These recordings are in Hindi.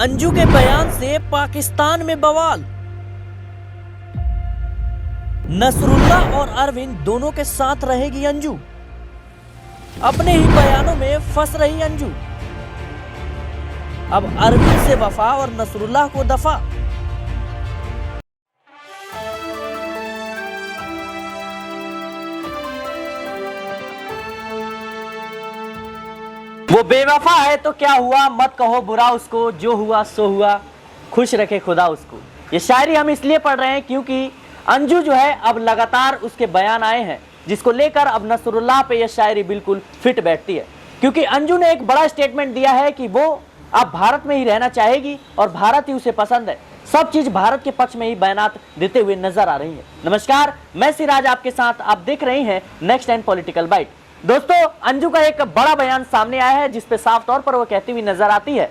अंजू के बयान से पाकिस्तान में बवाल। नसरुल्लाह और अरविंद दोनों के साथ रहेगी अंजू। अपने ही बयानों में फंस रही अंजू। अब अरविंद से वफा और नसरुल्लाह को दफा। वो बेवफा है तो क्या हुआ, मत कहो बुरा उसको, जो हुआ सो हुआ, खुश रखे खुदा उसको। ये शायरी हम इसलिए पढ़ रहे हैं क्योंकि अंजू जो है अब लगातार उसके बयान आए हैं, जिसको लेकर अब नसरुल्लाह पे ये शायरी बिल्कुल फिट बैठती है। क्योंकि अंजू ने एक बड़ा स्टेटमेंट दिया है कि वो अब भारत में ही रहना चाहेगी और भारत ही उसे पसंद है। सब चीज भारत के पक्ष में ही बयानात देते हुए नजर आ रही है। नमस्कार, मैं सिराज आपके साथ, आप देख रहे हैं नेक्स्ट एंड पॉलिटिकल बाइट। दोस्तों, अंजू का एक बड़ा बयान सामने आया है जिसपे साफ तौर पर वो कहती हुई नजर आती है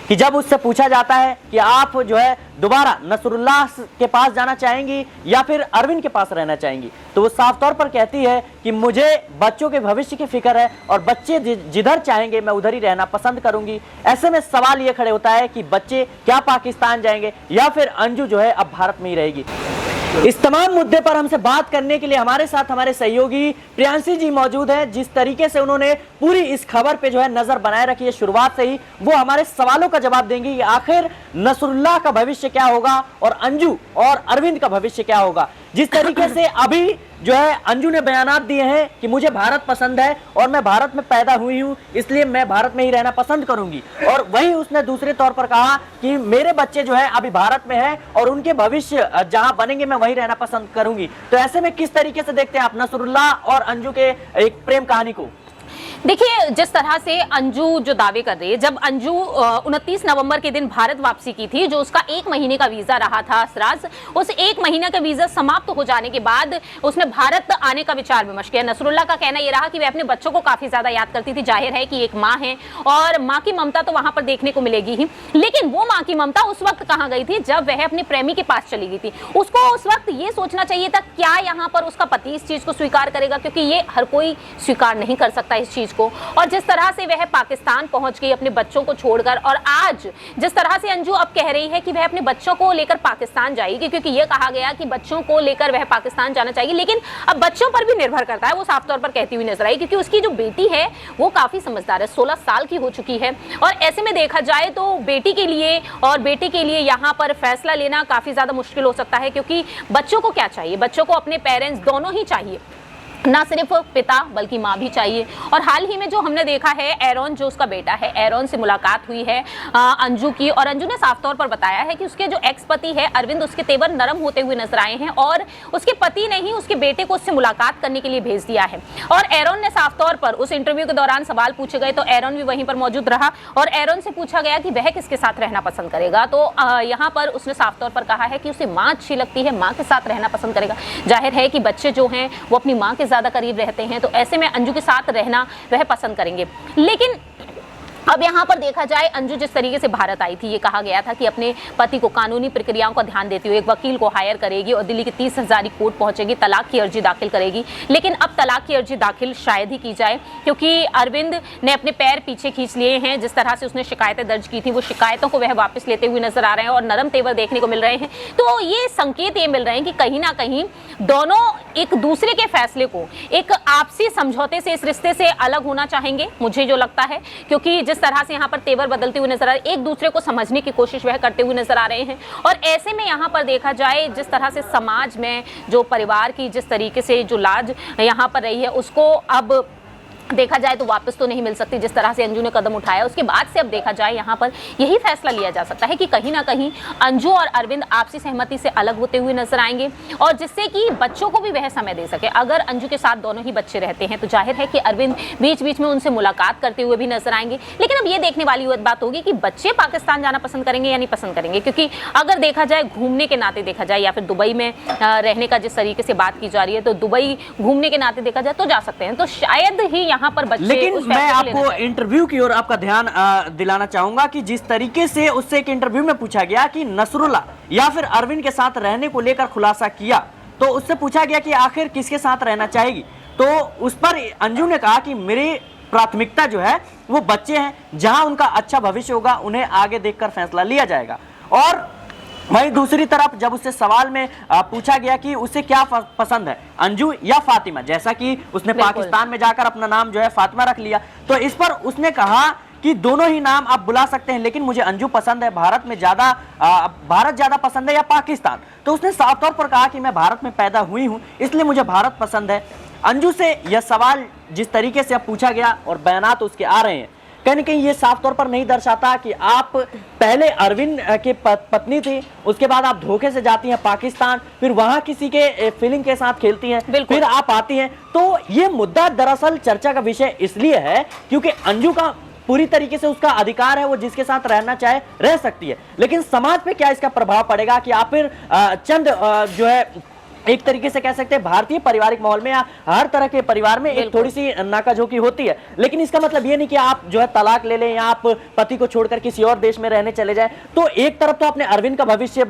कि जब उससे पूछा जाता है कि आप जो है दोबारा नसरुल्लाह के पास जाना चाहेंगी या फिर अरविंद के पास रहना चाहेंगी, तो वो साफ तौर पर कहती है कि मुझे बच्चों के भविष्य की फिक्र है और बच्चे जिधर चाहेंगे मैं उधर ही रहना पसंद करूंगी। ऐसे में सवाल ये खड़े होता है कि बच्चे क्या पाकिस्तान जाएंगे या फिर अंजू जो है अब भारत में ही रहेगी। इस तमाम मुद्दे पर हमसे बात करने के लिए हमारे साथ हमारे सहयोगी प्रियांशी जी मौजूद हैं। जिस तरीके से उन्होंने पूरी इस खबर पे जो है नजर बनाए रखी है शुरुआत से ही, वो हमारे सवालों का जवाब देंगी कि आखिर नसरुल्लाह का भविष्य क्या होगा और अंजू और अरविंद का भविष्य क्या होगा। जिस तरीके से अभी जो है अंजू ने बयानात दिए हैं कि मुझे भारत पसंद है और मैं भारत में पैदा हुई हूं, इसलिए मैं भारत में ही रहना पसंद करूंगी, और वही उसने दूसरे तौर पर कहा कि मेरे बच्चे जो है अभी भारत में है और उनके भविष्य जहां बनेंगे मैं वहीं रहना पसंद करूंगी। तो ऐसे में किस तरीके से देखते हैं आप नसरुल्लाह और अंजू के एक प्रेम कहानी को? देखिए, जिस तरह से अंजू जो दावे कर रही है, जब अंजू 29 नवंबर के दिन भारत वापसी की थी, जो उसका 1 महीने का वीजा रहा था सिराज, उस 1 महीने का वीजा समाप्त हो जाने के बाद उसने भारत आने का विचार विमर्श किया। नसरुल्लाह का कहना यह रहा कि वह अपने बच्चों को काफी ज्यादा याद करती थी। जाहिर है कि एक माँ है और माँ की ममता तो वहां पर देखने को मिलेगी ही, लेकिन वो माँ की ममता उस वक्त कहाँ गई थी जब वह अपने प्रेमी के पास चली गई थी। उसको उस वक्त ये सोचना चाहिए था क्या यहाँ पर उसका पति इस चीज को स्वीकार करेगा, क्योंकि ये हर कोई स्वीकार नहीं कर सकता इस चीज को। और जिस तरह से वह पाकिस्तान पहुंच गई अपने बच्चों को छोड़कर, और आज जिस तरह से अंजू अब कह रही है कि वह अपने बच्चों को लेकर पाकिस्तान जाएगी, क्योंकि यह कहा गया कि बच्चों को लेकर वह पाकिस्तान जाना चाहिए, लेकिन अब बच्चों पर भी निर्भर करता है, वो साफ तौर पर कहती हुई नजर आई। क्योंकि उसकी जो बेटी है वो काफी समझदार है, 16 साल की हो चुकी है, और ऐसे में देखा जाए तो बेटी के लिए और बेटे के लिए यहाँ पर फैसला लेना काफी ज्यादा मुश्किल हो सकता है। क्योंकि बच्चों को क्या चाहिए, बच्चों को अपने पेरेंट्स दोनों ही चाहिए, ना सिर्फ पिता बल्कि माँ भी चाहिए। और हाल ही में जो हमने देखा है, एरॉन जो उसका बेटा है, एरॉन से मुलाकात हुई है अंजू की, और अंजू ने साफ तौर पर बताया है कि उसके जो एक्स पति है अरविंद, उसके तेवर नरम होते हुए नजर आए हैं और उसके पति ने ही उसके बेटे को उससे मुलाकात करने के लिए भेज दिया है। और एरॉन ने साफ तौर पर उस इंटरव्यू के दौरान सवाल पूछे गए तो एरॉन भी वहीं पर मौजूद रहा और एरॉन से पूछा गया कि वह किसके साथ रहना पसंद करेगा, तो यहाँ पर उसने साफ तौर पर कहा है कि उसे माँ अच्छी लगती है, माँ के साथ रहना पसंद करेगा। जाहिर है कि बच्चे जो हैं वो अपनी माँ के ज्यादा करीब रहते हैं, तो ऐसे में अंजू के साथ रहना वह पसंद करेंगे। लेकिन अब यहाँ पर देखा जाए, अंजू जिस तरीके से भारत आई थी, ये कहा गया था कि अपने पति को कानूनी प्रक्रियाओं का ध्यान देते हुए एक वकील को हायर करेगी और दिल्ली की 30 हजारी कोर्ट पहुंचेगी, तलाक की अर्जी दाखिल करेगी। लेकिन अब तलाक की अर्जी दाखिल शायद ही की जाए, क्योंकि अरविंद ने अपने पैर पीछे खींच लिए हैं। जिस तरह से उसने शिकायतें दर्ज की थी, वो शिकायतों को वह वापस लेते हुए नजर आ रहे हैं और नरम तेवर देखने को मिल रहे हैं। तो ये संकेत ये मिल रहे हैं कि कहीं ना कहीं दोनों एक दूसरे के फैसले को, एक आपसी समझौते से इस रिश्ते से अलग होना चाहेंगे, मुझे जो लगता है। क्योंकि जिस तरह से यहाँ पर तेवर बदलते हुए नजर आ रहे, एक दूसरे को समझने की कोशिश वह करते हुए नजर आ रहे हैं। और ऐसे में यहाँ पर देखा जाए, जिस तरह से समाज में जो परिवार की जिस तरीके से जो लाज यहाँ पर रही है, उसको अब देखा जाए तो वापस तो नहीं मिल सकती। जिस तरह से अंजू ने कदम उठाया, उसके बाद से अब देखा जाए यहाँ पर यही फैसला लिया जा सकता है कि कहीं ना कहीं अंजू और अरविंद आपसी सहमति से अलग होते हुए नजर आएंगे, और जिससे कि बच्चों को भी वह समय दे सके। अगर अंजू के साथ दोनों ही बच्चे रहते हैं तो जाहिर है कि अरविंद बीच बीच में उनसे मुलाकात करते हुए भी नजर आएंगे। लेकिन अब ये देखने वाली बात होगी कि बच्चे पाकिस्तान जाना पसंद करेंगे या नहीं पसंद करेंगे, क्योंकि अगर देखा जाए घूमने के नाते देखा जाए या फिर दुबई में रहने का जिस तरीके से बात की जा रही है, तो दुबई घूमने के नाते देखा जाए तो जा सकते हैं। तो शायद ही यहाँ पर बच्चे, लेकिन मैं आपको इंटरव्यू की ओर आपका ध्यान दिलाना चाहूंगा कि जिस तरीके से उससे एक इंटरव्यू में पूछा गया कि नसरुल्लाह या फिर अरविंद के साथ रहने को लेकर खुलासा किया, तो उससे पूछा गया कि आखिर किसके साथ रहना चाहेगी, तो उस पर अंजू ने कहा कि मेरे प्राथमिकता जो है वो बच्चे हैं, जहां उनका अच्छा भविष्य होगा उन्हें आगे देखकर फैसला लिया जाएगा। और वहीं दूसरी तरफ जब उससे सवाल में पूछा गया कि उसे क्या पसंद है, अंजू या फातिमा, जैसा कि उसने पाकिस्तान में जाकर अपना नाम जो है फातिमा रख लिया, तो इस पर उसने कहा कि दोनों ही नाम आप बुला सकते हैं, लेकिन मुझे अंजू पसंद है। भारत ज्यादा पसंद है या पाकिस्तान? तो उसने साफ तौर पर कहा कि मैं भारत में पैदा हुई हूं, इसलिए मुझे भारत पसंद है। अंजू से यह सवाल जिस तरीके से अब पूछा गया और बयानात उसके आ रहे हैं, कहीं ना कहीं ये साफ तौर पर नहीं दर्शाता कि आप पहले अरविंद की पत्नी थी, उसके बाद आप धोखे से जाती हैं पाकिस्तान, फिर वहां किसी के फीलिंग के साथ खेलती हैं, फिर आप आती हैं। तो ये मुद्दा दरअसल चर्चा का विषय इसलिए है क्योंकि अंजू का पूरी तरीके से उसका अधिकार है, वो जिसके साथ रहना चाहे रह सकती है, लेकिन समाज पे क्या इसका प्रभाव पड़ेगा कि आप फिर चंद जो है एक तरीके से कह सकते हैं भारतीय पारिवारिक माहौल में या हर तरह के परिवार में एक थोड़ी सी नाकाझोंकी होती है, लेकिन इसका मतलब ये नहीं कि आप जो है तलाक ले लें या आप पति को छोड़कर किसी और देश में रहने चले जाएं। तो एक तरफ तो आपने अरविंद का भविष्य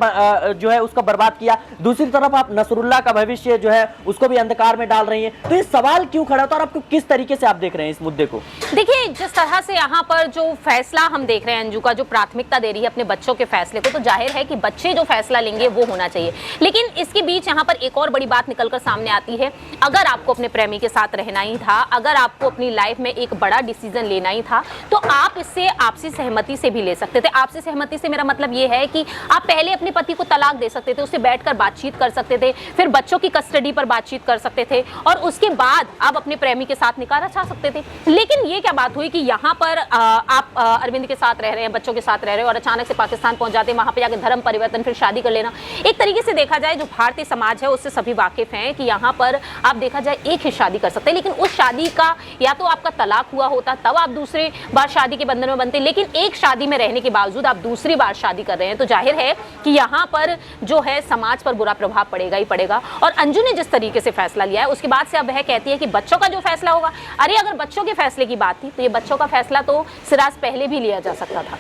जो है उसका बर्बाद किया, दूसरी तरफ आप नसरुल्लाह का भविष्य जो है उसको भी अंधकार में डाल रही है। तो ये सवाल क्यों खड़ा होता है और आपको किस तरीके से आप देख रहे हैं इस मुद्दे को? देखिए, जिस तरह से यहाँ पर जो फैसला हम देख रहे हैं, अंजू का जो प्राथमिकता दे रही है अपने बच्चों के फैसले को, तो जाहिर है कि बच्चे जो फैसला लेंगे वो होना चाहिए। लेकिन इसके बीच यहाँ पर एक और बड़ी बात निकलकर सामने आती है, अगर आपको अपने प्रेमी के साथ रहना ही था, अगर आपको अपनी लाइफ में एक बड़ा डिसीजन लेना ही था, तो आप इससे आपसी सहमति से भी ले सकते थे। आपसी सहमति से मेरा मतलब ये है कि आप पहले अपने पति को तलाक दे सकते थे, उससे बैठकर बातचीत कर सकते थे, फिर बच्चों की कस्टडी पर बातचीत कर सकते थे और उसके बाद आप अपने प्रेमी के साथ निकाह रचा सकते थे। लेकिन ये क्या बात हुई कि यहाँ पर आप अरविंद के साथ रह रहे हैं, बच्चों के साथ रह रहे हैं और अचानक से पाकिस्तान पहुंच जाते हैं, वहां पर जाकर धर्म परिवर्तन, फिर शादी कर लेना। एक तरीके से देखा जाए जो भारतीय समाज है उससे सभी वाकिफ हैं कि यहाँ पर आप देखा जाए एक ही शादी कर सकते हैं, लेकिन उस शादी का या तो आपका तलाक हुआ होता तब आप दूसरी बार शादी के बंधन में बनते, लेकिन एक शादी में रहने के बावजूद आप दूसरी बार शादी कर रहे हैं, तो जाहिर है कि यहाँ पर जो है समाज पर बुरा प्रभाव पड़ेगा ही पड़ेगा। और अंजू ने जिस तरीके से फैसला लिया है उसके बाद से अब वह कहती है कि बच्चों का जो फैसला होगा, अरे अगर बच्चों के फैसले की बात थी तो ये बच्चों का फैसला तो सिराज पहले भी लिया जा सकता था।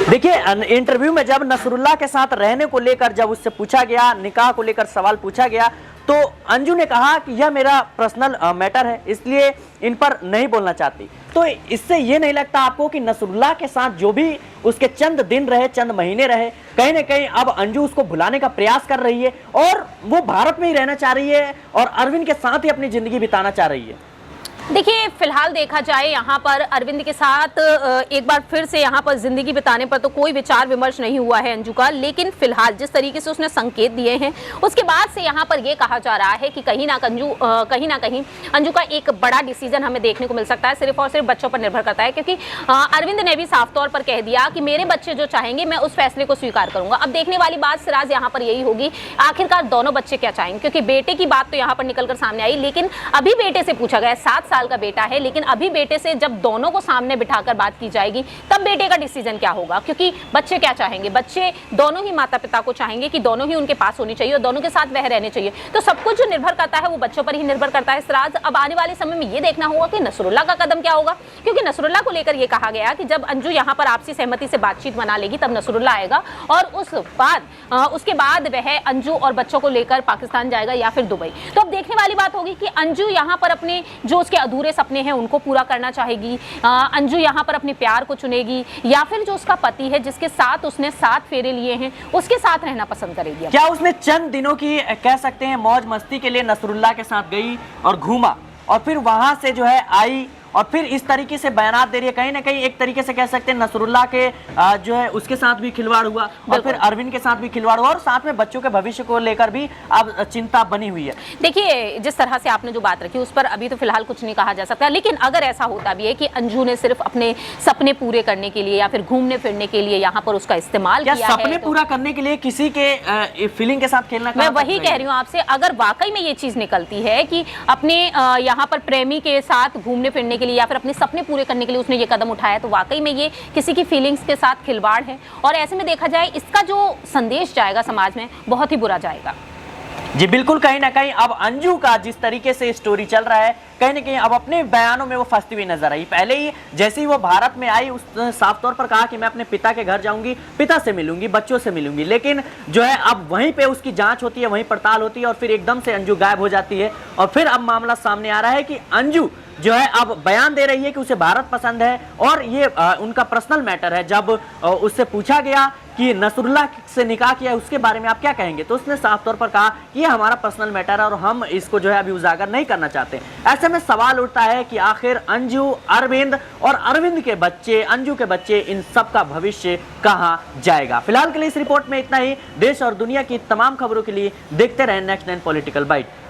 देखिए, इंटरव्यू में जब नसरुल्लाह के साथ रहने को लेकर जब उससे पूछा गया, निकाह को लेकर सवाल पूछा गया, तो अंजू ने कहा कि यह मेरा पर्सनल मैटर है, इसलिए इन पर नहीं बोलना चाहती। तो इससे ये नहीं लगता आपको कि नसरुल्लाह के साथ जो भी उसके चंद दिन रहे, चंद महीने रहे, कहीं ना कहीं अब अंजू उसको भुलाने का प्रयास कर रही है और वो भारत में ही रहना चाह रही है और अरविंद के साथ ही अपनी जिंदगी बिताना चाह रही है? देखिए, फिलहाल देखा जाए यहाँ पर अरविंद के साथ एक बार फिर से यहाँ पर जिंदगी बिताने पर तो कोई विचार विमर्श नहीं हुआ है अंजू का, लेकिन फिलहाल जिस तरीके से उसने संकेत दिए हैं उसके बाद से यहाँ पर ये कहा जा रहा है कि कहीं ना कहीं अंजू का एक बड़ा डिसीजन हमें देखने को मिल सकता है, सिर्फ और सिर्फ बच्चों पर निर्भर करता है, क्योंकि अरविंद ने भी साफ तौर पर कह दिया कि मेरे बच्चे जो चाहेंगे मैं उस फैसले को स्वीकार करूंगा। अब देखने वाली बात सिराज यहाँ पर यही होगी आखिरकार दोनों बच्चे क्या चाहेंगे, क्योंकि बेटे की बात तो यहाँ पर निकलकर सामने आई, लेकिन अभी बेटे से पूछा गया, 7 साल का बेटा है, लेकिन अभी बेटे से जब दोनों को सामने बिठाकर बात की जाएगी तब बेटे का डिसीजन क्या होगा, क्योंकि बच्चे क्या चाहेंगे, बच्चे दोनों ही माता पिता को चाहेंगे कि दोनों ही उनके पास होनी चाहिए और दोनों के साथ वह रहने चाहिए। तो सब कुछ जो निर्भर करता है वो बच्चों पर ही निर्भर करता है। सिराज, अब आने वाले समय में ये देखना होगा कि नसरुल्लाह का कदम क्या होगा, क्योंकि नसरुल्लाह को लेकर ये कहा गया कि जब अंजू यहाँ पर आपसी सहमति से बातचीत बना लेगी तब नसरुल्लाह आएगा और उसके बाद वह अंजू और बच्चों को लेकर पाकिस्तान जाएगा या फिर दुबई। तो अब देखने वाली बात होगी कि अंजू यहाँ पर अपने जो उसके अधूरे सपने हैं उनको पूरा करना चाहेगी, अंजू यहाँ पर अपने प्यार को चुनेगी, या फिर जो उसका पति है जिसके साथ उसने 7 फेरे लिए हैं उसके साथ रहना पसंद करेगी। क्या उसने चंद दिनों की कह सकते हैं मौज मस्ती के लिए नसरुल्लाह के साथ गई और घूमा और फिर वहां से जो है आई और फिर इस तरीके से बयानात दे रही है, कहीं ना कहीं एक तरीके से कह सकते हैं नसरुल्लाह के जो है उसके साथ भी खिलवाड़ हुआ और फिर अरविंद के साथ भी खिलवाड़ हुआ और साथ में बच्चों के भविष्य को लेकर भी अब चिंता बनी हुई है। देखिए, जिस तरह से आपने जो बात रखी उस पर अभी तो फिलहाल कुछ नहीं कहा जा सकता, लेकिन अगर ऐसा होता भी है कि अंजू ने सिर्फ अपने सपने पूरे करने के लिए या फिर घूमने फिरने के लिए यहाँ पर उसका इस्तेमाल किया है, सपने पूरा करने के लिए किसी के फीलिंग के साथ खेलना, मैं वही कह रही हूँ आपसे, अगर वाकई में ये चीज निकलती है कि अपने यहाँ पर प्रेमी के साथ घूमने फिरने के लिए या फिर अपने सपने पूरे करने के लिए उसने ये कदम उठाया, तो वाकई में ये किसी की फीलिंग्स के साथ खिलवाड़ है और ऐसे में देखा जाए इसका जो संदेश जाएगा समाज में बहुत ही बुरा जाएगा। जी बिल्कुल, कहीं ना कहीं अब अंजू का जिस तरीके से स्टोरी चल रहा है, कहीं ना कहीं अब अपने बयानों में वो फंसती हुई नजर आई। पहले ही जैसे ही वो भारत में आई उसने साफ तौर पर कहा कि मैं अपने पिता के घर जाऊंगी, पिता से मिलूंगी, बच्चों से मिलूंगी, लेकिन जो है अब वहीं पे उसकी जांच होती है, वहीं पड़ताल होती है और फिर एकदम से अंजू गायब हो जाती है और फिर अब मामला सामने आ रहा है कि अंजू जो है अब बयान दे रही है कि उसे भारत पसंद है और ये उनका पर्सनल मैटर है। जब उससे पूछा गया कि नसरुल्लाह से निकाह किया उसके बारे में आप क्या कहेंगे, तो उसने साफ तौर पर कहा कि ये हमारा पर्सनल मैटर है और हम इसको जो है अभी उजागर नहीं करना चाहते। ऐसे में सवाल उठता है कि आखिर अंजू, अरविंद और अरविंद के बच्चे, अंजू के बच्चे, इन सब का भविष्य कहां जाएगा। फिलहाल के लिए इस रिपोर्ट में इतना ही। देश और दुनिया की तमाम खबरों के लिए देखते रहें नेक्स्ट 9 पॉलिटिकल बाइट।